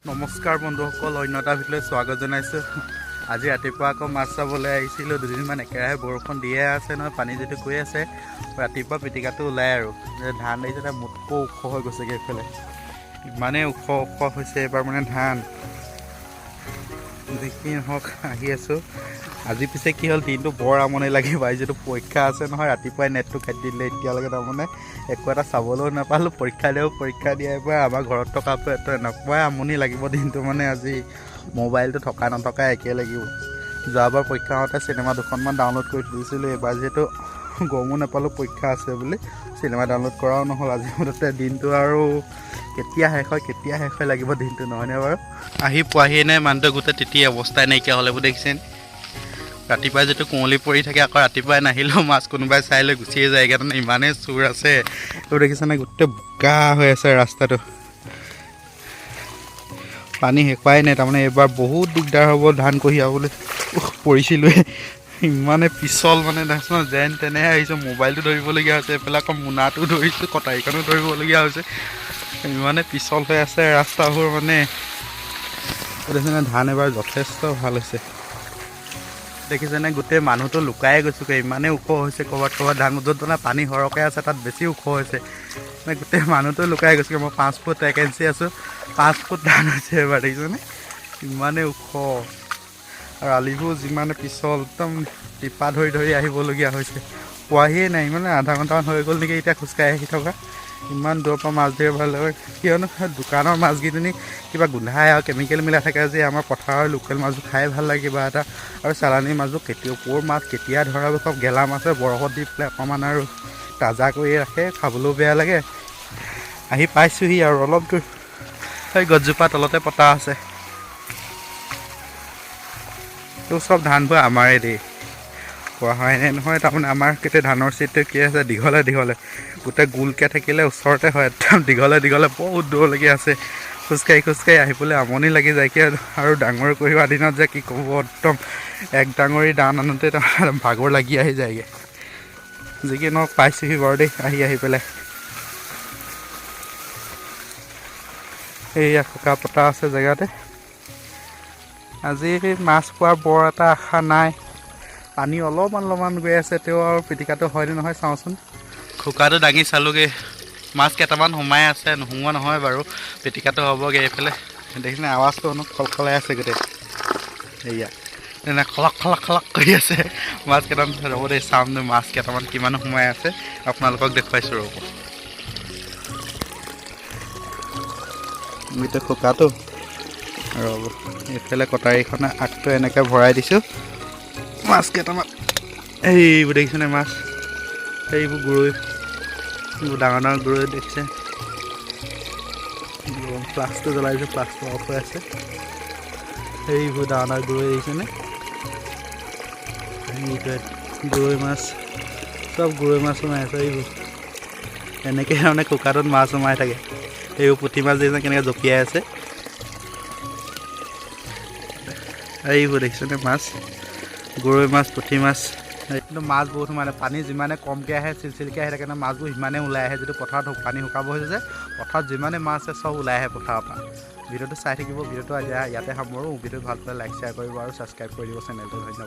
নমস্কাৰ বন্ধুসকল, অন্য এটা ভিডিঅ'লৈ স্বাগত জনাইছোঁ। আজি ৰাতিপুৱা আকৌ মাছ চাবলৈ আহিছিলোঁ। দুদিনমান একেৰাহে বৰষুণ দিয়ে আছে নহয়, পানী যদি গৈ আছে। ৰাতিপুৱা পিটিকাটো ওলাই আৰু ধান দেখিছে মোতকৈ ওখ হৈ গৈছেগৈ এইফালে। ইমানেই ওখ হৈছে এইবাৰ মানে ধান। যিখিনি নহওক আহি আছোঁ। আজি পিছে কি হ'ল, দিনটো বৰ আমনি লাগি পাই। যিটো পৰীক্ষা আছে নহয়, ৰাতিপুৱাই নেটটো কাটি দিলে। এতিয়ালৈকে তাৰমানে একো এটা চাবলৈও নাপালোঁ। পৰীক্ষা দিয়াৰ পৰা আমাৰ ঘৰত থকা এনেকুৱাই আমনি লাগিব দিনটো। মানে আজি মোবাইলটো থকা নথকা একেই লাগিব। যোৱাবাৰ পৰীক্ষা হওঁতে চিনেমা দুখনমান ডাউনলোড কৰি দিছিলোঁ। এইবাৰ যিহেতু গমো নাপালোঁ পৰীক্ষা আছে বুলি, চিনেমা ডাউনলোড কৰাও নহ'ল। আজি মুঠতে দিনটো আৰু কেতিয়া শেষ হয় লাগিব দিনটো, নহয়নে বাৰু? আহি পোৱাহিয়ে নাই, মানুহটো গোটেই তেতিয়া অৱস্থাই নাইকিয়া হ'লে বুলি দেখিছে। ৰাতিপুৱাই যিটো কুঁৱলী পৰি থাকে, আকৌ ৰাতিপুৱাই নাহিলেও মাছ কোনোবাই চাই লৈ গুচিয়ে যায়গৈ। তাৰমানে ইমানেই চোৰ আছে। এইটো দেখিছেনে, গোটেই বোকা হৈ আছে ৰাস্তাটো। পানী শেষোৱাই নাই। তাৰমানে এইবাৰ বহুত দিগদাৰ হ'ব ধান কঢ়িয়াবলৈ। পৰিছিলোঁৱে, ইমানে পিছল মানে দেখিছোঁ, যেন তেনেহে আহিছোঁ। মোবাইলটো ধৰিবলগীয়া হৈছে, এইফালে আকৌ মোনাটো ধৰিছোঁ, কটাৰীখনো ধৰিবলগীয়া হৈছে। ইমানে পিছল হৈ আছে ৰাস্তাবোৰ। মানে দেখিছেনে, ধান এবাৰ যথেষ্ট ভাল হৈছে। দেখিছেনে, গোটেই মানুহটো লুকাই গৈছোগৈ, ইমানেই ওখ হৈছে। ক'ৰবাত ধান য'ত মানে পানী সৰহকৈ আছে তাত বেছি ওখ হৈছে। মানে গোটেই মানুহটো লুকাই গৈছোগৈ। মই 5 ফুট 1 ইঞ্চি আছোঁ, 5 ফুট ধান হৈছে এবাৰ। দেখিছেনে, ইমানেই ওখ। আৰু আলিবোৰ যিমানে পিছল, একদম টিপা ধৰি আহিবলগীয়া হৈছে। পোৱাহিয়ে নাই, মানে আধা ঘণ্টামান হৈ গ'ল নেকি এতিয়া খোজকাঢ়ি আহি থকা। ইমান দূৰৰ পৰা মাছ ধৰি ভাল লাগে। কিয়নো দোকানৰ মাছকেইজনী কিবা গোন্ধাই আৰু কেমিকেল মিলাই থাকে যে। আমাৰ পথাৰৰ লোকেল মাছবোৰ খাই ভাল লাগে কিবা এটা। আৰু চালানী মাছবোৰ ক'ৰ মাছ কেতিয়া ধৰা চব গেলা মাছে বৰফত দি পেলাই অকণমান আৰু তাজা কৰি ৰাখে, খাবলৈও বেয়া লাগে। আহি পাইছোঁহি আৰু অলপ দূৰ, সেই গছজোপা তলতে পতা আছে। তো চব ধানবোৰ আমাৰে দেই, কোৱা হয় নে নহয়। তাৰমানে আমাৰ গোটেই ধানৰ চিটটো কি আছে, দীঘলে গোটেই গোলকৈ থাকিলে ওচৰতে হয়, একদম দীঘলে বহুত দূৰলৈকে আছে। খোজকাঢ়ি আহিবলৈ আমনি লাগি যায়। কি আৰু ডাঙৰ কঢ়িওৱা দিনত যে কি ক'ব, একদম এক ডাঙৰি দান আনোতে ভাগৰ লাগি আহি যায়গৈ। যি কি নহওক পাইছোঁহি বাৰু দেই, আহি পেলাই। এইয়া ককা পতা আছে জেগাতে। আজি মাছ পোৱাৰ বৰ এটা আশা নাই। পানী অলপমান গৈ আছে, তেওঁ আৰু পিটিকাটো হয়নে নহয় চাওঁচোন। খোকাটো দাঙি চালোঁগৈ, মাছ কেইটামান সোমাই আছে, নোসোমোৱা নহয় বাৰু। পিটিকাটো হ'বগৈ এইফালে। দেখিছেনে আৱাজটো অলপ খলখলাই আছে গোটেই। এয়া তেনে খলক কৰি আছে। মাছ কেইটামান ৰ'ব দেই, চাম মাছ কেইটামান কিমান সোমাই আছে, আপোনালোকক দেখুৱাইছোঁ ৰ'ব। গোটেই খোকাটো ৰ'ব, এইফালে কটাৰীখনে আগটো এনেকৈ ভৰাই দিছোঁ। মাছ কেইটামান, এইবোৰ দেখিছেনে মাছ, এইবোৰ গৰৈ, ডাঙৰ গৰৈ দেখিছে। ফ্লাক্সটো জ্বলাইছোঁ, ফ্লাক্সটো অফ হৈ আছে। সেইবোৰ ডাঙৰ গৰৈ দেখিছেনে, গৰৈ মাছ, চব গৰৈ মাছ সোমাই আছে। এইবোৰ এনেকৈ মানে কুকাৰটোত মাছ সোমাই থাকে। এইবোৰ পুঠি মাছ দেখিছে কেনেকৈ জঁপিয়াই আছে। এইবোৰ দেখিছেনে মাছ, গৰৈ মাছ, পুঠি মাছ। কিন্তু মাছ বহুত সোমাই, পানী যিমানে কমকৈ আহে, চিলচিলকৈ আহি থাকে ন, মাছবোৰ সিমানেই ওলাই আহে। যিটো পথাৰত পানী শুকাব হৈছে যে, পথাৰত যিমানে মাছ আছে চব ওলাই আহে পথাৰৰ পৰা। ভিডিঅ'টো চাই থাকিব। ভিডিঅ'টো ইয়াতে সামৰোঁ। ভিডিঅ'টো ভাল পালে লাইক শ্বেয়াৰ কৰিব আৰু ছাবস্ক্ৰাইব কৰি দিব চেনেলটো। ধন্যবাদ।